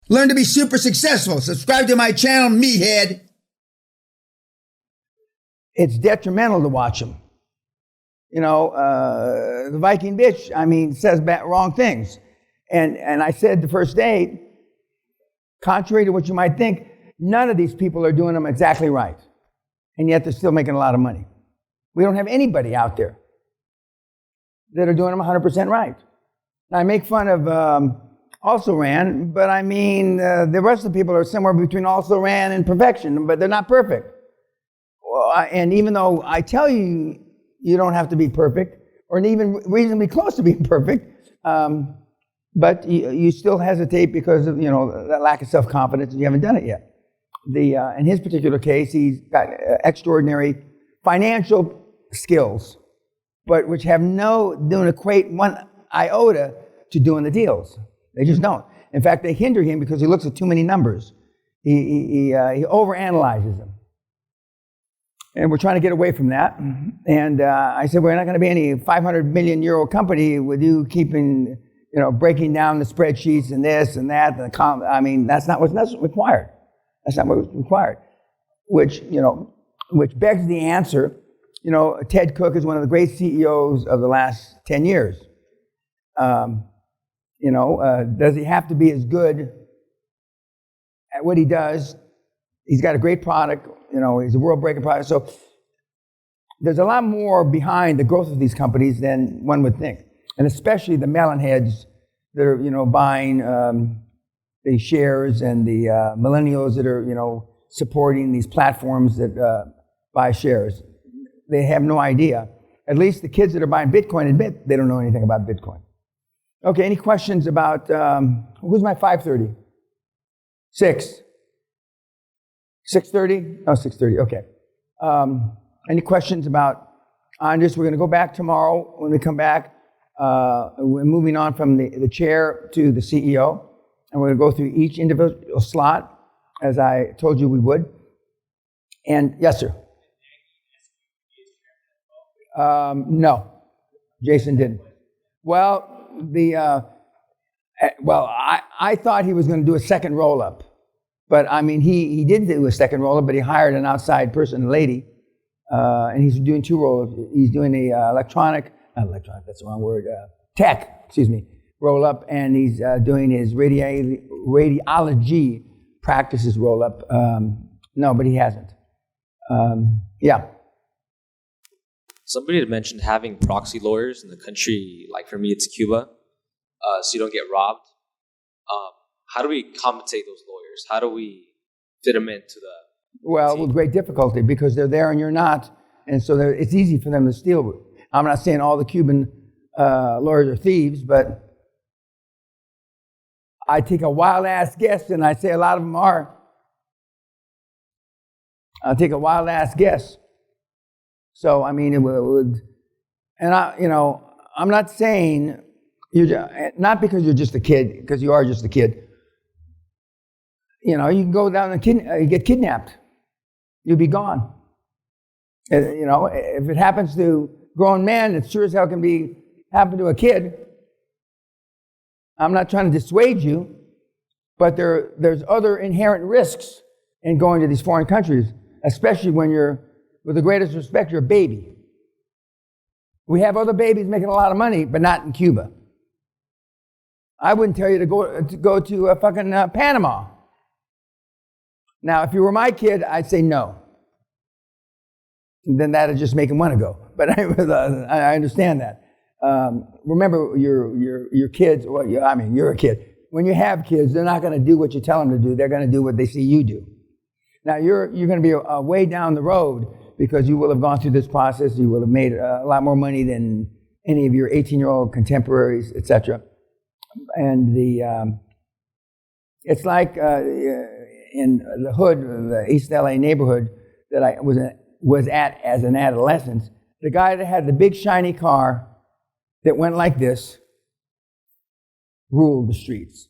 Learn to be super successful. Subscribe to my channel, meathead. It's detrimental to watch them. You know, the Viking bitch, I mean, says wrong things. And I said the first day, contrary to what you might think, none of these people are doing them exactly right. And yet they're still making a lot of money. We don't have anybody out there that are doing them 100% right. Now, I make fun of also ran, but I mean, the rest of the people are somewhere between also ran and perfection, but they're not perfect. Well, and even though I tell you, you don't have to be perfect, or even reasonably close to being perfect, but you still hesitate because of, you know, that lack of self-confidence, and you haven't done it yet. In his particular case, he's got extraordinary financial skills, but which don't equate one iota to doing the deals. They just don't. In fact, they hinder him because he looks at too many numbers. He overanalyzes them. And we're trying to get away from that. And I said, we're not going to be any 500 million euro company with you keeping, you know, breaking down the spreadsheets and this and that. I mean, that's not what's required. That's not what's required. Which begs the answer, you know, Ted Cook is one of the great CEOs of the last 10 years. Does he have to be as good at what he does? He's got a great product, you know, he's a world-breaking product. So there's a lot more behind the growth of these companies than one would think. And especially the melonheads that are, you know, buying the shares, and the millennials that are, you know, supporting these platforms that buy shares. They have no idea. At least the kids that are buying Bitcoin admit they don't know anything about Bitcoin. Okay, any questions about, who's my 5:30? 6:30? Oh, 6:30, okay. Any questions about Anders? We're going to go back tomorrow. When we come back, we're moving on from the chair to the CEO, and we're going to go through each individual slot, as I told you we would. And, yes, sir? No, Jason didn't. Well, I thought he was going to do a second roll-up. But, I mean, he did do a second roll-up, but he hired an outside person, a lady, and he's doing two roll-ups. He's doing the tech roll-up, and he's doing his radiology practices roll-up. No, but he hasn't. Yeah. Somebody had mentioned having proxy lawyers in the country, like for me, it's Cuba, so you don't get robbed. How do we compensate those lawyers? How do we fit them into the Well, with great difficulty, because they're there and you're not, and so it's easy for them to steal. I'm not saying all the Cuban lawyers are thieves, but I take a wild-ass guess, and I say a lot of them are. I'll take a wild-ass guess. So, I mean, it would, and I'm not saying, not because you're just a kid, because you are just a kid. You know, you can go down and get kidnapped. You'll be gone. You know, if it happens to grown men, it sure as hell can happen to a kid. I'm not trying to dissuade you, but there's other inherent risks in going to these foreign countries, especially when you're, with the greatest respect, you're a baby. We have other babies making a lot of money, but not in Cuba. I wouldn't tell you to go to fucking Panama. Now, if you were my kid, I'd say no. Then that'd just make him want to go. But I understand that. Remember, your kids. Well, you're a kid. When you have kids, they're not going to do what you tell them to do. They're going to do what they see you do. Now, you're going to be way down the road because you will have gone through this process. You will have made a lot more money than any of your 18-year-old contemporaries, etc. And it's like in the hood, the East LA neighborhood that I was at as an adolescent, the guy that had the big shiny car that went like this ruled the streets.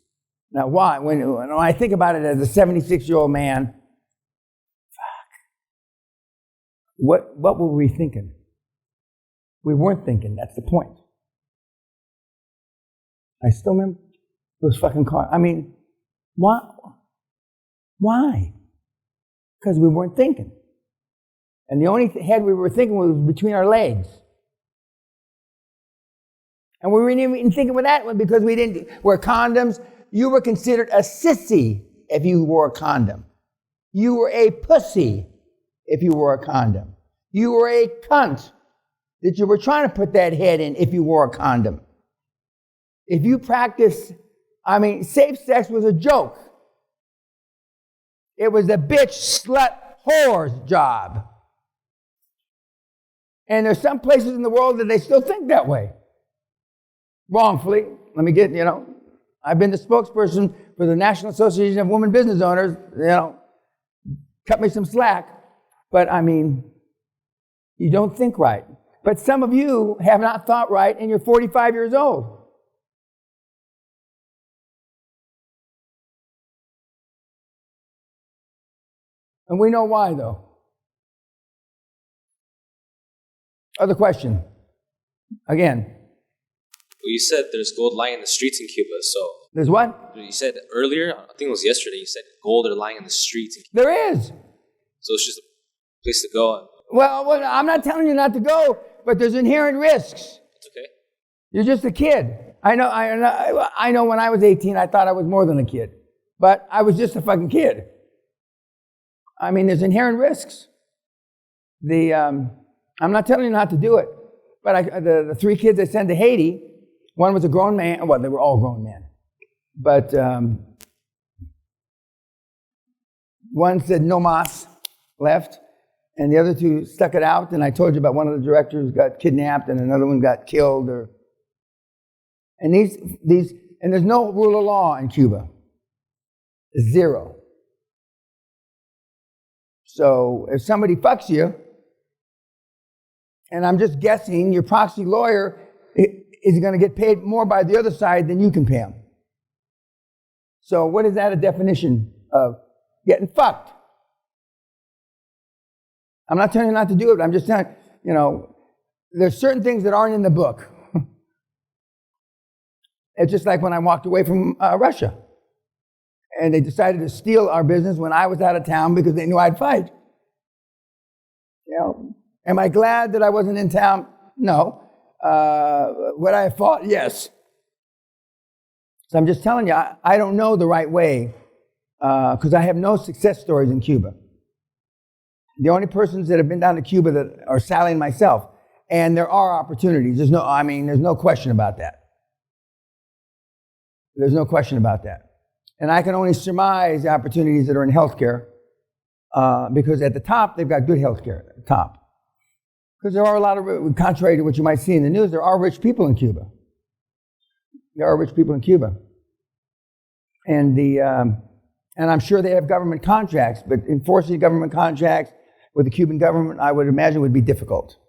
Now, why? When I think about it as a 76-year-old man, what were we thinking? We weren't thinking. That's the point. I still remember those fucking cars. I mean, Why? Why? Because we weren't thinking. And the only head we were thinking was between our legs. And we weren't even thinking with that one because we didn't wear condoms. You were considered a sissy if you wore a condom. You were a pussy if you wore a condom. You were a cunt that you were trying to put that head in if you wore a condom. If you practiced, safe sex was a joke. It was a bitch, slut, whore's job. And there's some places in the world that they still think that way. Wrongfully. I've been the spokesperson for the National Association of Women Business Owners, cut me some slack. But you don't think right. But some of you have not thought right and you're 45 years old. And we know why, though. Other question. Again. Well, you said there's gold lying in the streets in Cuba, so... There's what? You said earlier, I think it was yesterday, you said gold are lying in the streets in Cuba. There is. So it's just a place to go. Well, I'm not telling you not to go, but there's inherent risks. It's okay. You're just a kid. I know when I was 18, I thought I was more than a kid. But I was just a fucking kid. There's inherent risks. I'm not telling you not to do it. But the 3 kids I sent to Haiti, one was a grown man. Well, they were all grown men. But one said no mas, left. And the other 2 stuck it out. And I told you about one of the directors got kidnapped and another one got killed. And and there's no rule of law in Cuba. 0. So if somebody fucks you, and I'm just guessing, your proxy lawyer is going to get paid more by the other side than you can pay him. So what is that a definition of? Getting fucked. I'm not telling you not to do it. I'm just telling you, there's certain things that aren't in the book. It's just like when I walked away from Russia. And they decided to steal our business when I was out of town because they knew I'd fight. Am I glad that I wasn't in town? No. Would I have fought? Yes. So I'm just telling you, I don't know the right way because I have no success stories in Cuba. The only persons that have been down to Cuba that are Sally and myself. And there are opportunities. There's no question about that. There's no question about that. And I can only surmise the opportunities that are in healthcare because at the top, they've got good healthcare at the top. Because there are a lot of, contrary to what you might see in the news, there are rich people in Cuba. There are rich people in Cuba. And I'm sure they have government contracts, but enforcing government contracts with the Cuban government, I would imagine, would be difficult.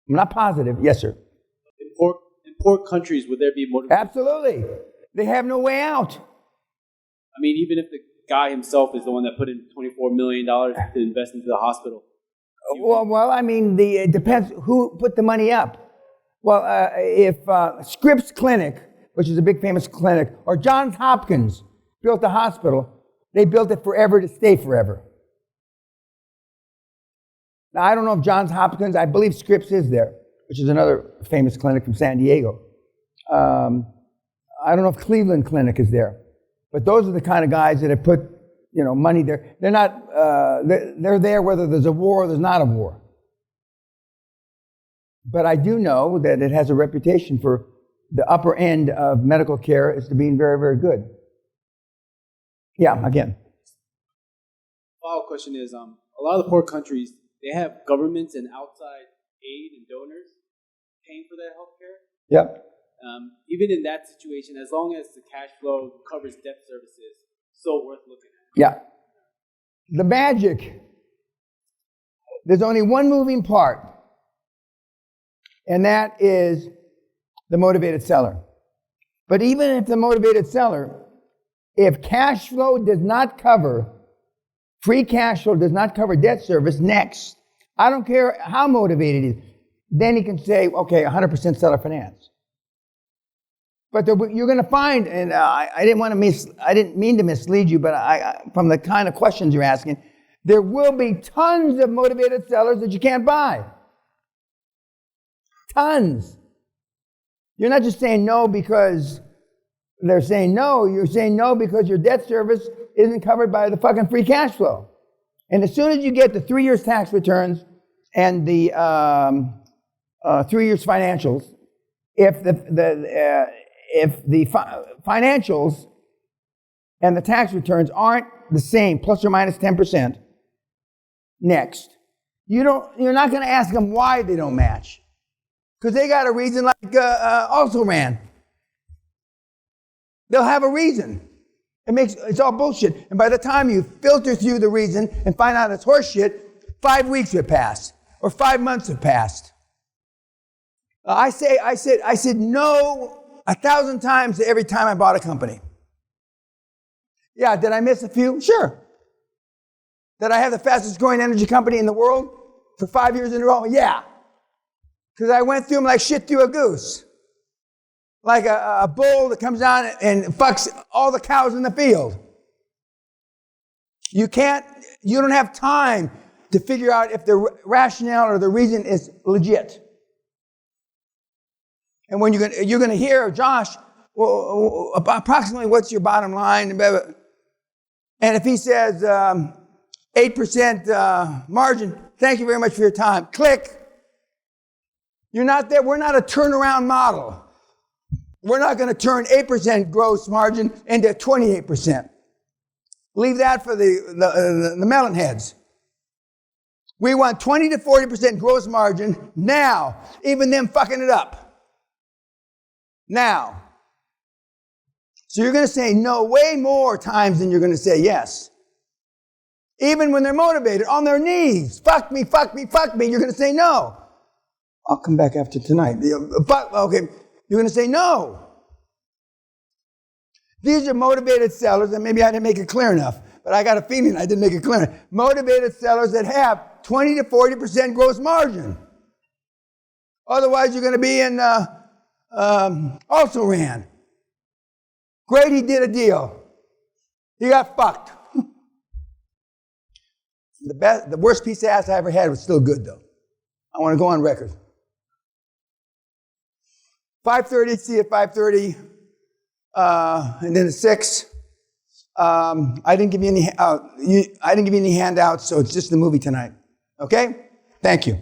I'm not positive. Yes, sir. In poor countries, would there be motivation? Absolutely. They have no way out. Even if the guy himself is the one that put in $24 million to invest into the hospital. It depends who put the money up. Well, if Scripps Clinic, which is a big famous clinic, or Johns Hopkins built a hospital, they built it forever to stay forever. Now, I don't know if Johns Hopkins, I believe Scripps is there, which is another famous clinic from San Diego. I don't know if Cleveland Clinic is there. But those are the kind of guys that have put, money there. They're not, they're there whether there's a war or there's not a war. But I do know that it has a reputation for the upper end of medical care as to being very, very good. Yeah, again. Follow-up question is, a lot of the poor countries, they have governments and outside aid and donors paying for their health care. Yep. Even in that situation, as long as the cash flow covers debt services, so worth looking at. Yeah. The magic. There's only one moving part, and that is the motivated seller. But even if the motivated seller, if cash flow does not cover, free cash flow does not cover debt service, next. I don't care how motivated he is. Then he can say, okay, 100% seller finance. But you're going to find, and I didn't mean to mislead you, but from the kind of questions you're asking, there will be tons of motivated sellers that you can't buy. Tons. You're not just saying no because they're saying no. You're saying no because your debt service isn't covered by the fucking free cash flow. And as soon as you get the 3 years tax returns and the 3 years financials, if the financials and the tax returns aren't the same, plus or minus 10%, next, you're not going to ask them why they don't match, because they got a reason, like also ran. They'll have a reason. It's all bullshit. And by the time you filter through the reason and find out it's horseshit, 5 weeks have passed or 5 months have passed. I said no 1,000 times every time I bought a company. Yeah, did I miss a few? Sure. Did I have the fastest growing energy company in the world for 5 years in a row? Yeah. Because I went through them like shit through a goose. Like a bull that comes down and fucks all the cows in the field. You don't have time to figure out if the rationale or the reason is legit. And when you're going to hear, Josh, well, approximately what's your bottom line? And if he says 8% margin, thank you very much for your time. Click. You're not there. We're not a turnaround model. We're not going to turn 8% gross margin into 28%. Leave that for the melon heads. We want 20 to 40% gross margin now, even them fucking it up. Now. So you're going to say no way more times than you're going to say yes. Even when they're motivated, on their knees, fuck me, fuck me, fuck me, you're going to say no. I'll come back after tonight. Okay, you're going to say no. These are motivated sellers, and maybe I didn't make it clear enough, but I got a feeling I didn't make it clear enough. Motivated sellers that have 20 to 40% gross margin. Otherwise, you're going to be in also ran. Great, he did a deal. He got fucked. The worst piece of ass I ever had was still good, though. I want to go on record. 5:30, see at 5:30, and then at 6. I didn't give you any handouts, so it's just the movie tonight. Okay? Thank you.